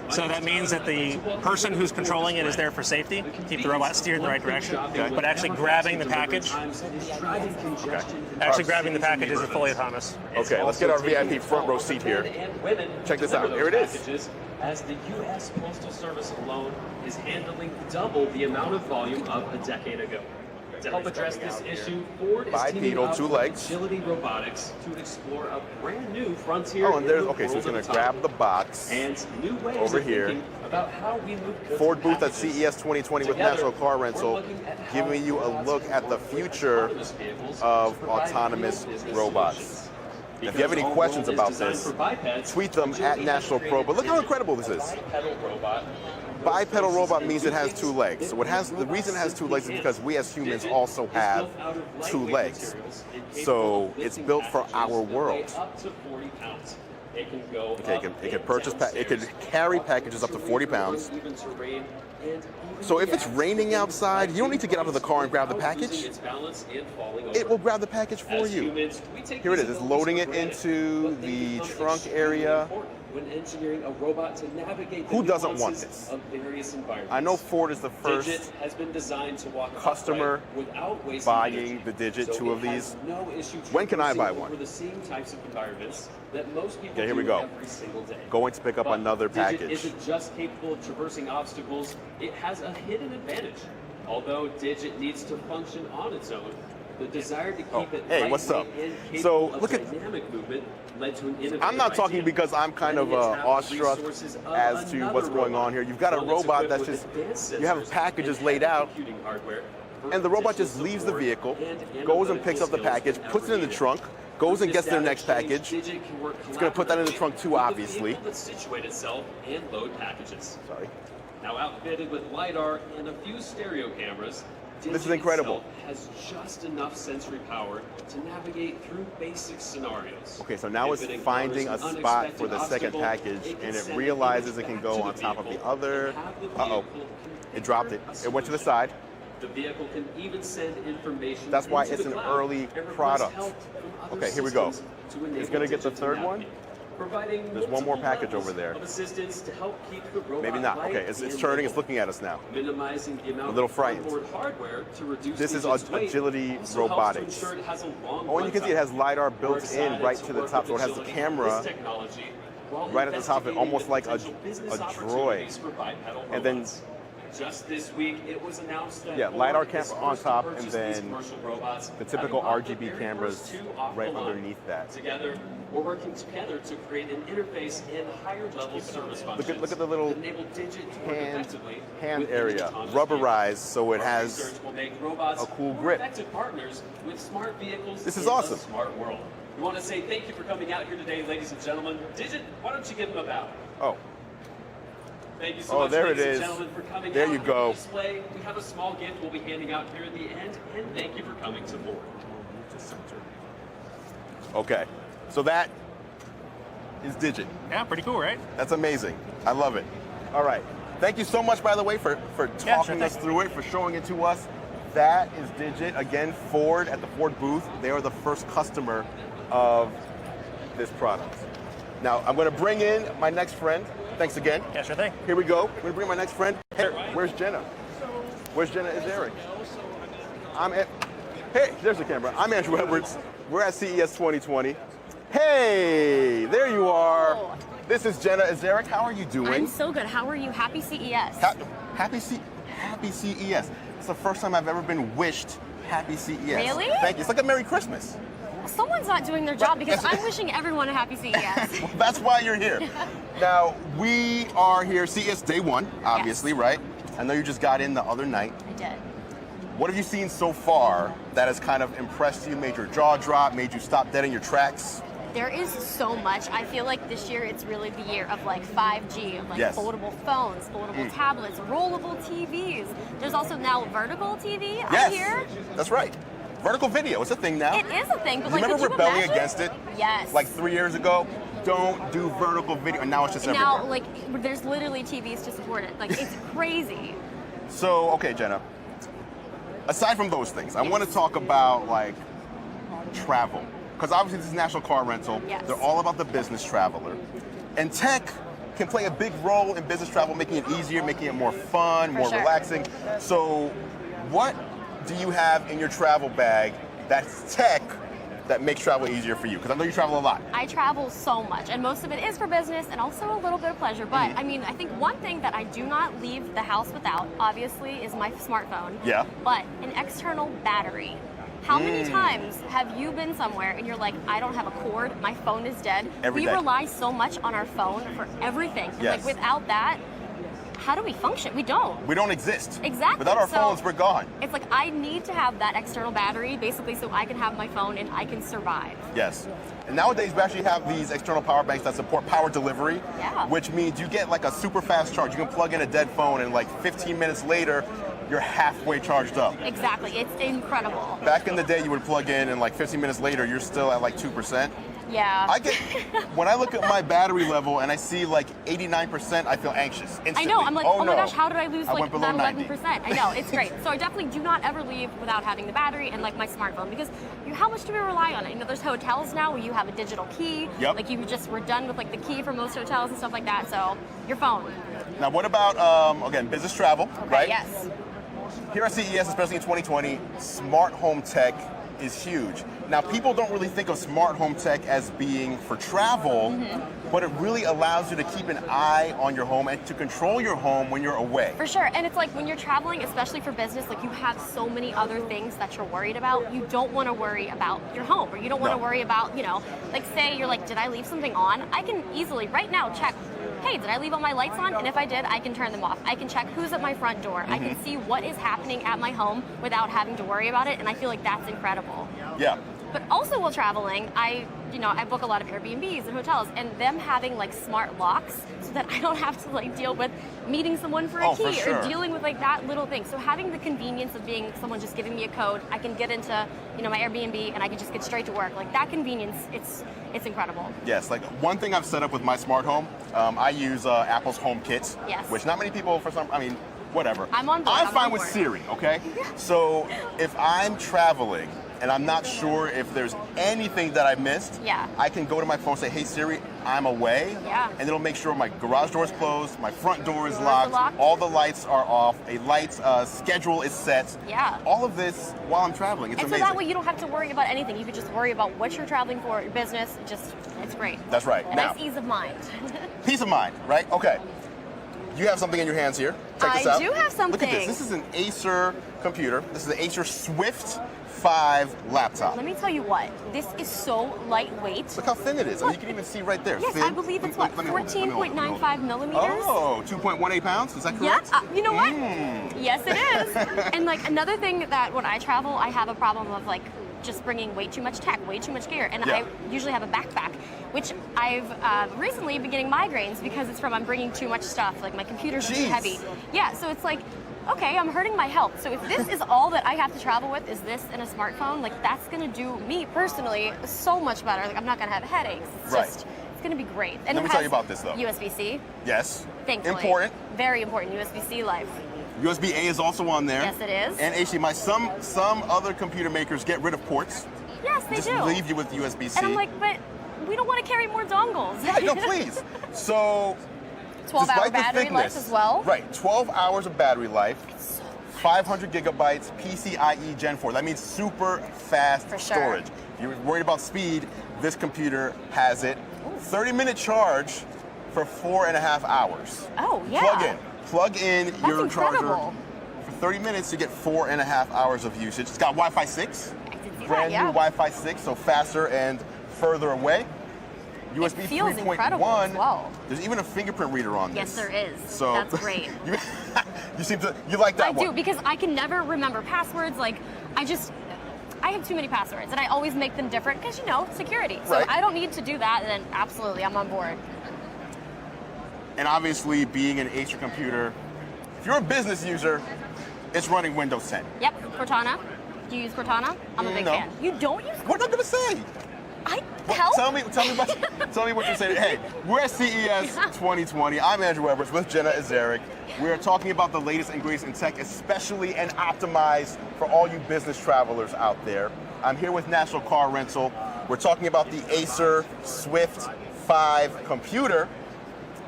So that means that the person who's controlling it is there for safety, keep the robot steered in the right direction. But actually grabbing the package, is fully autonomous. Okay, let's get our VIP front row seat here. Check this out. Here it is. As the U.S. Postal Service alone is handling double the amount of volume of a decade ago. To help address this issue, Ford is teaming up with Agility Robotics to explore a brand new frontier. Oh, and there's, okay, so it's going to grab the box and new ways over of here. thinking about how we move goods Ford and booth at packages. CES 2020 with National Car Rental, giving you a look at the future of autonomous robots. If you have any questions about this, tweet them at National Pro. But look how incredible this is. Bipedal robot means it has 2 legs. So the reason it has 2 legs is because we as humans also have 2 legs. So it's built for our world. Okay, it can carry packages up to 40 pounds. So if it's raining outside, you don't need to get out of the car and grab the package. It will grab the package for you. Here it is. It's loading it into the trunk area. When engineering a robot to navigate the Who doesn't want this? of various environments. I know Ford is the first Digit has been designed to walk customer without wasting buying energy. the Digit, So 2 of it has these. No issue When can I buy traversing one? over the same types of environments that most people Okay, here we do go. every single day. Going to pick up But another Digit package. isn't just capable of traversing obstacles, it has a hidden advantage. Although Digit needs to function on its own, the desire to keep it hey, what's up? lightweight and So, capable look of at- dynamic movement led to an innovative I'm not talking idea. because I'm kind of awestruck as to what's going on here. You've got a robot that's just, you have packages laid out, and the robot just leaves the vehicle, goes and picks up the package, puts it in the trunk, goes and gets their next package. It's going to put that in the trunk too, obviously. Situate itself and load packages. Sorry. Now outfitted with LiDAR and a few stereo cameras, This is incredible. Has just enough sensory power to navigate through basic scenarios. Okay, so now it's finding a spot for the second package, and it realizes it can go on top of the other. Uh-oh, it dropped it. It went to the side. The vehicle can even send information. That's why into it's the an cloud early and request product. help from other Okay, here we go. systems to enable It's going to get the Digit to third one. navigate, providing There's one more multiple package levels over there. of assistance to help keep the robot Maybe not. light Okay, it's and turning. It's mobile, looking at us now. minimizing the amount A little of frightened. onboard hardware to reduce This is Digit's weight. Agility Also Robotics. helps to ensure it has a long Oh, and you can see it has runtime. LiDAR We're built in excited right to to the work top, so it with has the Agility camera on this technology while right at the top of it, investigating almost the like a potential business droid. opportunities for bipedal And then robots. Just this week, it was announced that Ford LiDAR is camera on first to top, and purchase then these commercial robots, the typical having RGB offered their cameras first 2 off right the line. underneath that. Together, we're working together to create an interface and higher level service functions. Look at the little that enable Digit to work effectively hand with area, autonomous rubberized, vehicles. so it Our has research will make robots a cool more grip. effective partners with smart vehicles This is in awesome. a smart world. We want to say thank you for coming out here today, ladies and gentlemen. Digit, why don't you give them a bow? Oh. Thank you so much, there ladies it and is. gentlemen, for coming There out you to go. the display. We have a small gift we'll be handing out here at the end, and thank you for coming to board. Okay, so that is Digit. Yeah, pretty cool, right? That's amazing. I love it. All right. Thank you so much, by the way, for talking us through it, for showing it to us. That is Digit. Again, Ford at the Ford booth. They are the first customer of this product. Now, I'm going to bring in my next friend. Thanks again. Yeah, sure thing. Here we go. I'm going to bring my next friend. Hey, where's Jenna? Where's Jenna? Is Eric? Hey, there's the camera. I'm Andru Edwards. We're at CES 2020. Hey, there you are. Oh. This is Jenna. Is Eric? How are you doing? I'm so good. How are you? Happy CES. Happy CES. It's the first time I've ever been wished Happy CES. Really? Thank you. It's like a Merry Christmas. Someone's not doing their job because I'm wishing everyone a happy CES. Well, that's why you're here. Now, we are here, CES day one, obviously, Yes. right? I know you just got in the other night. I did. What have you seen so far that has kind of impressed you, made your jaw drop, made you stop dead in your tracks? There is so much. I feel like this year it's really the year of like 5G, of like Yes. foldable phones, foldable tablets, rollable TVs. There's also now vertical TV Yes, out here. that's right. Vertical video, it's a thing now. It is a thing, but You like, remember could you rebelling imagine? against it? Yes. Like 3 years ago? Don't do vertical video, and now it's just now, everywhere. like, there's literally TVs to support it. Like, it's crazy. So, okay, Jenna. Aside from those things, I want to talk about like travel, because obviously this is national car rental. Yes. They're all about the business traveler, and tech can play a big role in business travel, making it easier, making it more fun, more sure. relaxing. So, what do you have in your travel bag that's tech that makes travel easier for you? Because I know you travel a lot. I travel so much, and most of it is for business and also a little bit of pleasure. But Mm-hmm. I mean, I think one thing that I do not leave the house without, obviously, is my smartphone. Yeah. But an external battery. How many times have you been somewhere and you're like, I don't have a cord, my phone is dead? Every we day. rely so much on our phone for everything. And Yes. like without that, how do we function? We don't. We don't exist. Exactly. Without our So, phones, we're gone. It's like I need to have that external battery basically so I can have my phone and I can survive. Yes. And nowadays we actually have these external power banks that support power delivery, Yeah. which means you get like a super fast charge. You can plug in a dead phone and like 15 minutes later, you're halfway charged up. Exactly. It's incredible. Back in the day, you would plug in and like 15 minutes later, you're still at like 2%. Yeah. I get, when I look at my battery level and I see like 89%, I feel anxious instantly. I know. I'm like, oh my gosh, how did I lose I like went below that 90. 11%? I know, it's great. So I definitely do not ever leave without having the battery and like my smartphone because how much do we rely on it? You know, there's hotels now where you have a digital key. Yep. Like we're done with like the key for most hotels and stuff like that. So your phone. Now, what about, again, business travel, Okay, right? yes. Here at CES, especially in 2020, smart home tech is huge. Now, people don't really think of smart home tech as being for travel, but it really allows you to keep an eye on your home and to control your home when you're away. For sure. And it's like when you're traveling, especially for business, like you have so many other things that you're worried about. You don't want to worry about your home, or you don't want to No. worry about, you know, like say you're like, did I leave something on? I can easily right now check, hey, did I leave all my lights on? And if I did, I can turn them off. I can check who's at my front door. I can see what is happening at my home without having to worry about it. And I feel like that's incredible. Yeah. But also while traveling, I book a lot of Airbnbs and hotels, and them having like smart locks so that I don't have to like deal with meeting someone for a Oh, for key sure. or dealing with like that little thing. So having the convenience of being someone just giving me a code, I can get into my Airbnb and I can just get straight to work. Like that convenience, it's incredible. Yes, like one thing I've set up with my smart home, I use Apple's HomeKit, Yes. which not many people whatever. I'm on board, I'm I'm fine on with board. Siri, okay? So if I'm traveling and I'm not sure if there's anything that I missed, Yeah. I can go to my phone and say, hey Siri, I'm away. Yeah. And it'll make sure my garage door is closed, my front door is Doors are locked, locked. all the lights are off, a lights schedule is set. Yeah. All of this while I'm traveling. It's And so amazing. that way you don't have to worry about anything. You can just worry about what you're traveling for, your business. It's great. That's right. A Now- nice ease of mind. Peace of mind, right? Okay. You have something in your hands here. Check this I out. do have something. Look at this. This is an Acer computer. This is an Acer Swift 5 laptop. Let me tell you what, this is so lightweight. Look how thin it is. I mean, you can even see right there. Yes, Thin. I believe it's what, Let me hold it. 14.95 millimeters? Oh, 2.18 pounds? Is that Yeah, correct? you know what? Mm. Yes, it is. And like another thing that when I travel, I have a problem of like just bringing way too much tech, way too much gear. And Yeah. I usually have a backpack, which I've recently been getting migraines because it's from I'm bringing too much stuff, like my computer's too Jeez. heavy. Yeah, so it's like, okay, I'm hurting my health. So if this is all that I have to travel with, is this in a smartphone, like that's gonna do me personally so much better. Like I'm not gonna have headaches. It's Right. just, it's gonna be great. And Let it me tell you has about this, though. USB-C, Yes. thankfully. Important. Very important, USB-C life. USB-A is also on there. Yes, it is. And HDMI. Some other computer makers get rid of ports. Yes, they Just do. leave you with USB-C. And I'm like, but we don't want to carry more dongles. Right, no, please. So, 12-hour despite the battery life thickness, as well. Right, 12 hours of battery life, 500 gigabytes, PCIe Gen 4. That means super fast For sure. storage. If you're worried about speed, this computer has it. 30-minute charge for 4.5 hours. Oh, yeah. Plug in That's your charger. incredible. For 30 minutes, you get 4.5 hours of usage. It's got Wi-Fi 6. I did see Brand that, yeah. new Wi-Fi 6, so faster and further away. USB feels 3.1. incredible as well. There's even a fingerprint reader on Yes, this. there is. So That's great. you like that I one? do, because I can never remember passwords. Like, I have too many passwords, and I always make them different because, security. So Right. I don't need to do that, and then absolutely, I'm on board. And obviously, being an Acer computer, if you're a business user, it's running Windows 10. Yep, Cortana. Do you use Cortana? I'm a big No. fan. You don't use What am I gonna say? help? Tell me what you're saying. Hey, we're at CES 2020. I'm Andru Edwards with Jenna Azaric. We are talking about the latest ingredients in tech, especially and optimized for all you business travelers out there. I'm here with National Car Rental. We're talking about the Acer Swift 5 computer.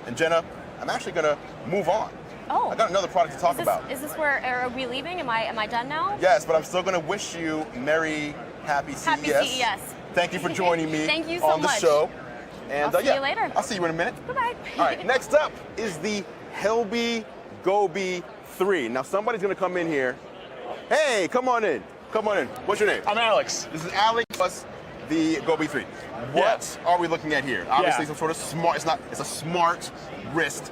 And Jenna, I'm actually gonna move on. Oh. I got another product to talk about. Is this where, are we leaving? Am I done now? Yes, but I'm still gonna wish you merry, happy CES. Happy CES. Thank you for joining me Thank you so on the much. show. And I'll see you later. I'll see you in a minute. Bye-bye. All right, next up is the Gobi 3. Now somebody's gonna come in here. Hey, come on in. Come on in. What's your name? I'm Alex. This is Alex plus the Gobi 3. What are we looking at here? Obviously some sort of smart, it's a smart wrist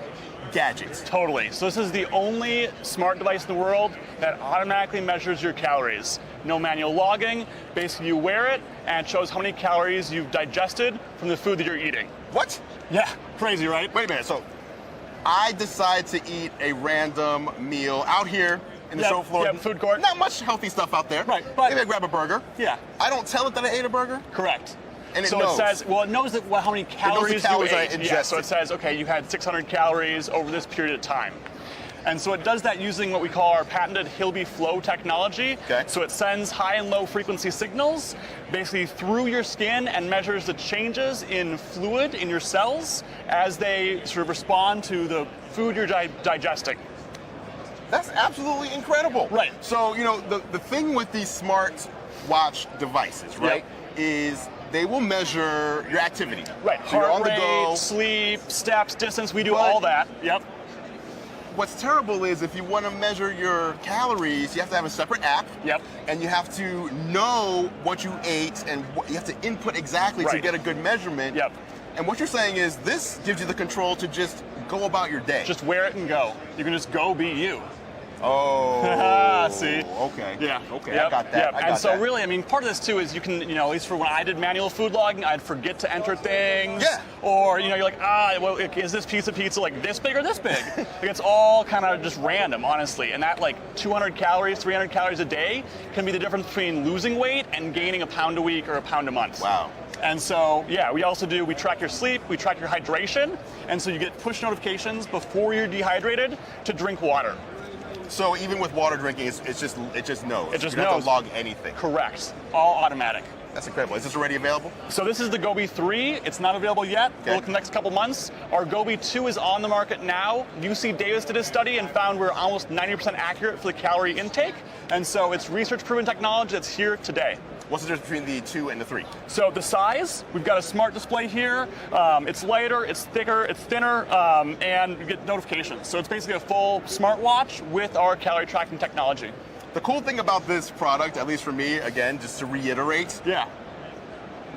gadget. Totally. So this is the only smart device in the world that automatically measures your calories. No manual logging. Basically, you wear it and it shows how many calories you've digested from the food that you're eating. What? Yeah, crazy, right? Wait a minute. So I decide to eat a random meal out here in the show floor. Food court. Not much healthy stuff out there. Right, but maybe I grab a burger. Yeah. I don't tell it that I ate a burger. Correct. And it so knows. it says, well, it knows that how many calories, calories you I ate. Yeah, ingested. so it says, okay, you had 600 calories over this period of time. And so it does that using what we call our patented Hilby flow technology. Okay. So it sends high and low frequency signals basically through your skin and measures the changes in fluid in your cells as they sort of respond to the food you're digesting. That's absolutely incredible. Right. So, the thing with these smart watch devices, right, is they will measure your activity. Right. So you're Heart on the rate, go. sleep, steps, distance, we do all that. Yep. What's terrible is if you want to measure your calories, you have to have a separate app. Yep. And you have to know what you ate and you have to input exactly to Right. get a good measurement. Yep. And what you're saying is this gives you the control to just go about your day. Just wear it and go. You can just go be you. Oh. See? Okay. Yeah. Okay, I got that. I got and so that. really, I mean, part of this too is you can, at least for when I did manual food logging, I'd forget to enter things. Yeah. Or, you're like, well, is this piece of pizza like this big or this big? Like it's all kind of just random, honestly. And that like 200 calories, 300 calories a day can be the difference between losing weight and gaining a pound a week or a pound a month. Wow. And so, we track your sleep, we track your hydration, and so you get push notifications before you're dehydrated to drink water. So even with water drinking, it just knows. It just you don't have knows. to log anything. Correct. All automatic. That's incredible. Is this already available? So this is the Gobi 3. It's not available yet. Okay. It'll come next couple months. Our Gobi 2 is on the market now. UC Davis did a study and found we're almost 90% accurate for the calorie intake. And so it's research-proven technology that's here today. What's the difference between the 2 and the 3? So the size, we've got a smart display here. It's lighter, it's thicker, it's thinner, and you get notifications. So it's basically a full smartwatch with our calorie tracking technology. The cool thing about this product, at least for me, again, just to reiterate,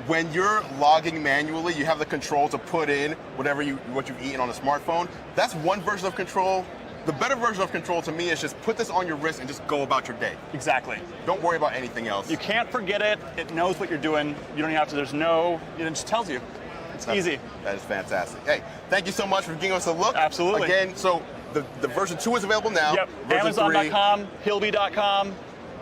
when you're logging manually, you have the control to put in what you've eaten on a smartphone. That's one version of control. The better version of control to me is just put this on your wrist and just go about your day. Exactly. Don't worry about anything else. You can't forget it. It knows what you're doing. You don't even have to, it just tells you. It's easy. That is fantastic. Hey, thank you so much for giving us a look. Absolutely. Again, so the version 2 is available now. Yep. Version Amazon.com, Hilby.com.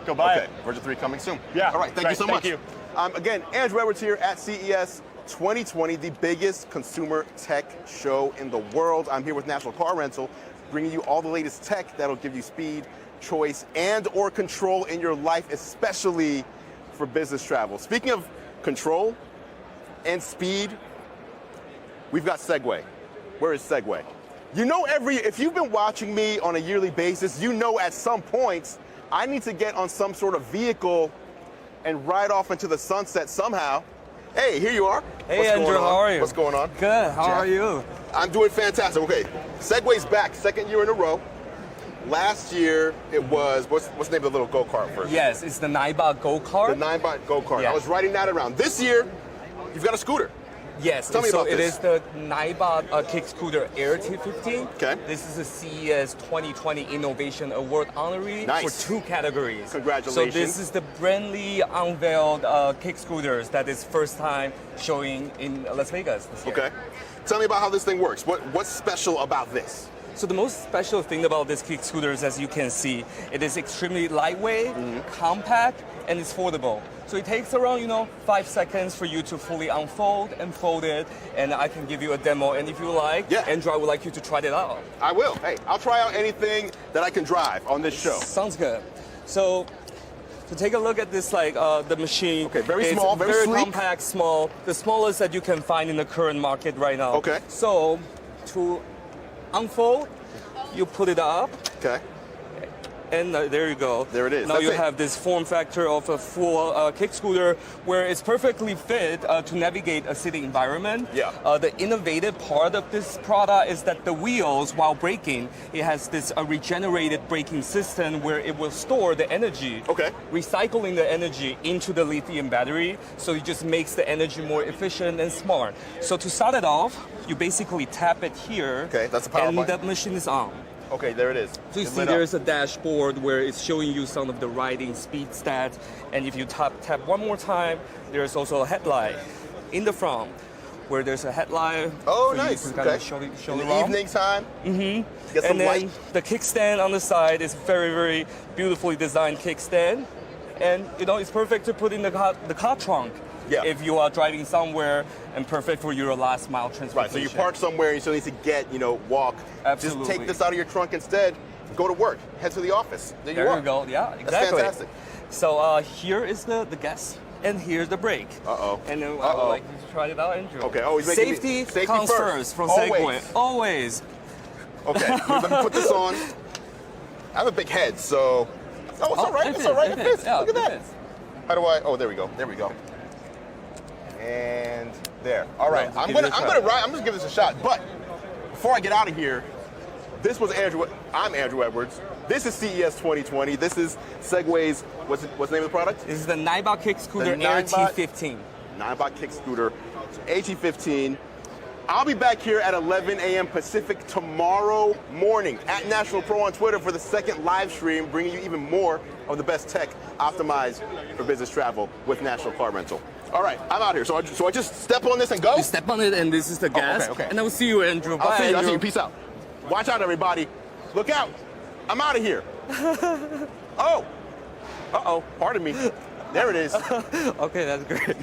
Go buy it. Version 3 coming soon. Yeah. All right, thank you so much. Thank you. Again, Andru Edwards here at CES 2020, the biggest consumer tech show in the world. I'm here with National Car Rental, bringing you all the latest tech that'll give you speed, choice, and or control in your life, especially for business travel. Speaking of control and speed, we've got Segway. Where is Segway? You know, if you've been watching me on a yearly basis, you know at some point I need to get on some sort of vehicle and ride off into the sunset somehow. Hey, here you are. Hey, What's Andrew, going on? how are you? What's going on? Good, how are you? I'm doing fantastic. Okay, Segway's back, second year in a row. Last year, it was, what's the name of the little go-kart first? Yes, it's the Ninebot go-kart. The Ninebot go-kart. Yeah. I was riding that around. This year, you've got a scooter. Yes, Tell me so about it this. is the Ninebot kick scooter Air T15. Okay. This is the CES 2020 Innovation Award honoree Nice. for 2 categories. Congratulations. So this is the brandly unveiled kick scooters that is first time showing in Las Vegas this year. Okay. Tell me about how this thing works. What's special about this? So the most special thing about this kick scooters, as you can see, it is extremely lightweight, compact, and it's foldable. So it takes around, 5 seconds for you to fully unfold and fold it, and I can give you a demo. And if you like, Andrew, I would like you to try it out. I will. Hey, I'll try out anything that I can drive on this show. Sounds good. So take a look at this, the machine. Okay, very It's small, very sleek. compact, small, the smallest that you can find in the current market right now. Okay. So to unfold, you put it up. Okay. And there you go. There it is. Now That's you it. have this form factor of a full kick scooter where it's perfectly fit to navigate a city environment. Yeah. The innovative part of this product is that the wheels, while braking, it has this regenerated braking system where it will store the energy. Okay. Recycling the energy into the lithium battery, so it just makes the energy more efficient and smart. So to start it off, you basically tap it here. Okay, that's the power and button. the machine is on. Okay, there it is. So you It's see lit up. there's a dashboard where it's showing you some of the riding speed stats. And if you tap one more time, there's also a headlight in the front where there's a headlight. Oh, for you nice. to kind of Okay. show In the the road. evening time. Get some And then light. the kickstand on the side is very, very beautifully designed kickstand. And it's perfect to put in the car trunk. Yeah. If you are driving somewhere, and perfect for your last mile transportation. Right, so you park somewhere and you still need to get, walk. Absolutely. Just take this out of your trunk instead, go to work, head to the office. There you There are. you go. Yeah, exactly. That's fantastic. So here is the gas, and here's the brake. Uh-oh. And then I would like you to try it out, Andrew. Okay, oh, he's making me- safety safety comes first. first from Always. Segway. Always. Okay, let me put this on. I have a big head, so... Oh, it's all right, it's all right, it fits. Yeah, Look at it that. fits. How do I... Oh, there we go, there we go. And there. All right, Well, I'm give it a gonna shot. ride, I'm just giving this a shot. But before I get out of here, I'm Andru Edwards. This is CES 2020. This is Segway's, what's the name of the product? This is the Ninebot kick scooter The Air Ninebot- T15. Ninebot kick scooter, AT15. I'll be back here at 11 a.m. Pacific tomorrow morning at National Pro on Twitter for the second live stream, bringing you even more of the best tech optimized for business travel with National Car Rental. All right, I'm out here. So I just step on this and go? You step on it, and this is the gas. okay. And I will see you, Andrew. I'll Bye, see you. I'll Andrew. see you. Peace out. Watch out, everybody. Look out. I'm out of here. Oh. Uh-oh. Pardon me. There it is. Okay, that's great.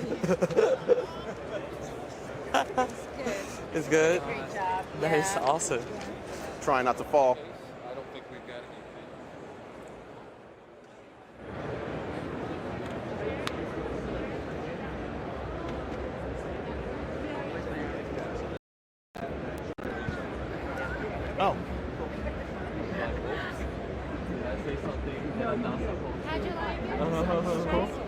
It's good. Great job. Nice, awesome. Trying not to fall. Oh. How'd you like it?